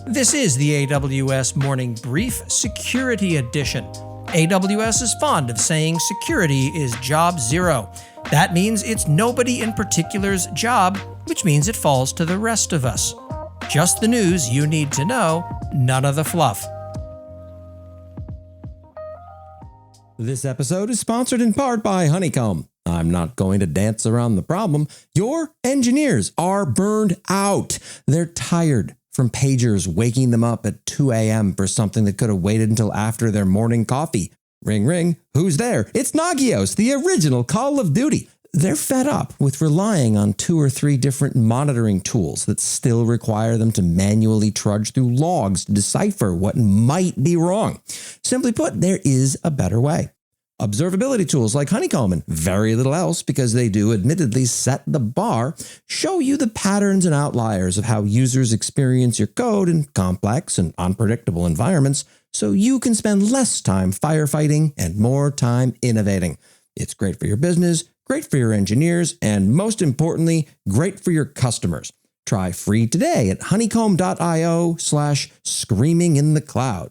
This is the AWS Morning Brief Security Edition. AWS is fond of saying security is job zero. That means it's nobody in particular's job, which means it falls to the rest of us. Just the news you need to know, none of the fluff. This episode is sponsored in part by Honeycomb. I'm not going to dance around the problem. Your engineers are burned out. They're tired from pagers waking them up at 2 a.m. for something that could have waited until after their morning coffee. Ring, ring. Who's there? It's Nagios, the original Call of Duty. They're fed up with relying on 2 or 3 different monitoring tools that still require them to manually trudge through logs to decipher what might be wrong. Simply put, there is a better way. Observability tools like Honeycomb and very little else, because they do admittedly set the bar, show you the patterns and outliers of how users experience your code in complex and unpredictable environments, so you can spend less time firefighting and more time innovating. It's great for your business, great for your engineers, and most importantly, great for your customers. Try free today at honeycomb.io/screaminginthecloud.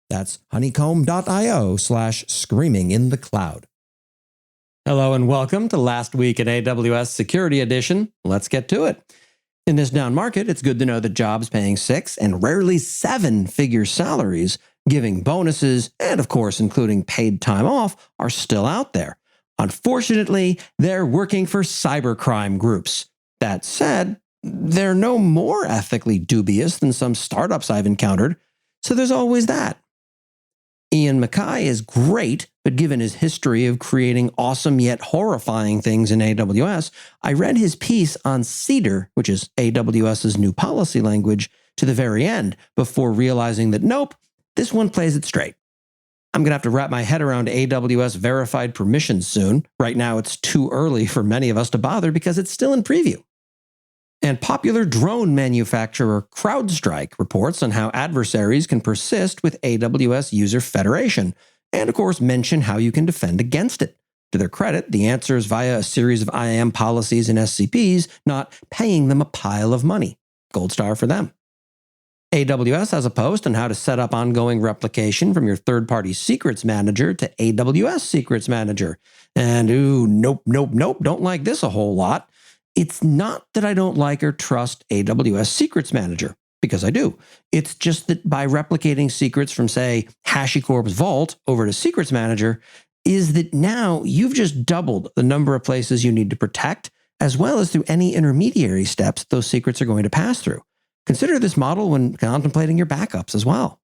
That's honeycomb.io/screaminginthecloud. Hello and welcome to Last Week in AWS Security Edition. Let's get to it. In this down market, it's good to know that jobs paying 6 and rarely 7-figure salaries, giving bonuses, and of course including paid time off, are still out there. Unfortunately, they're working for cybercrime groups. That said, they're no more ethically dubious than some startups I've encountered, so there's always that. Ian MacKaye is great, but given his history of creating awesome yet horrifying things in AWS, I read his piece on Cedar, which is AWS's new policy language, to the very end before realizing that nope, this one plays it straight. I'm going to have to wrap my head around AWS verified permissions soon. Right now, it's too early for many of us to bother because it's still in preview. And popular drone manufacturer CrowdStrike reports on how adversaries can persist with AWS User Federation, and of course mention how you can defend against it. To their credit, the answer is via a series of IAM policies and SCPs, not paying them a pile of money. Gold star for them. AWS has a post on how to set up ongoing replication from your third-party secrets manager to AWS Secrets Manager. And nope, don't like this a whole lot. It's not that I don't like or trust AWS Secrets Manager, because I do. It's just that by replicating secrets from, say, HashiCorp's Vault over to Secrets Manager, is that now you've just doubled the number of places you need to protect, as well as through any intermediary steps those secrets are going to pass through. Consider this model when contemplating your backups as well.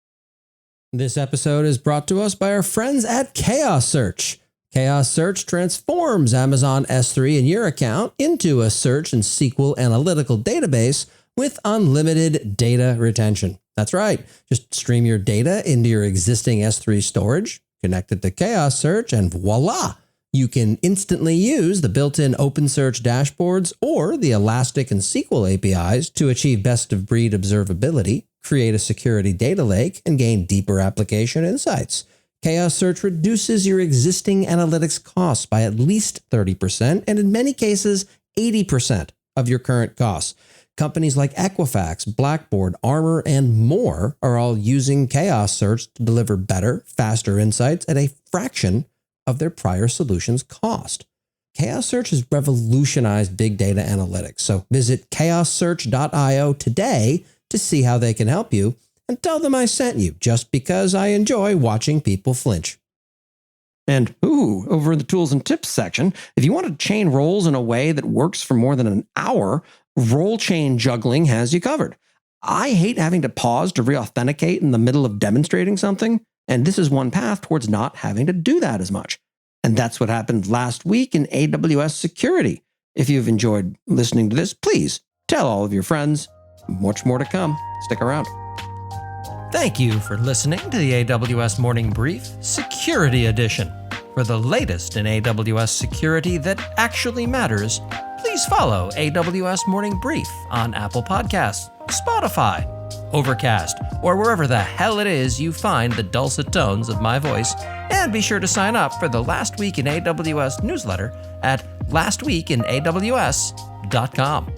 This episode is brought to us by our friends at Chaos Search. Chaos Search transforms Amazon S3 and your account into a search and SQL analytical database with unlimited data retention. That's right. Just stream your data into your existing S3 storage, connect it to Chaos Search, and voila! You can instantly use the built-in OpenSearch dashboards or the Elastic and SQL APIs to achieve best-of-breed observability, create a security data lake, and gain deeper application insights. Chaos Search reduces your existing analytics costs by at least 30%, and in many cases, 80% of your current costs. Companies like Equifax, Blackboard, Armor, and more are all using Chaos Search to deliver better, faster insights at a fraction of their prior solutions' cost. Chaos Search has revolutionized big data analytics, so visit chaossearch.io today to see how they can help you, and tell them I sent you, just because I enjoy watching people flinch. And over in the tools and tips section, if you want to chain roles in a way that works for more than an hour, role chain juggling has you covered. I hate having to pause to re-authenticate in the middle of demonstrating something, and this is one path towards not having to do that as much. And that's what happened last week in AWS security. If you've enjoyed listening to this, please tell all of your friends. Much more to come. Stick around. Thank you for listening to the AWS Morning Brief Security Edition. For the latest in AWS security that actually matters, please follow AWS Morning Brief on Apple Podcasts, Spotify, Overcast, or wherever the hell it is you find the dulcet tones of my voice. And be sure to sign up for the Last Week in AWS newsletter at lastweekinaws.com.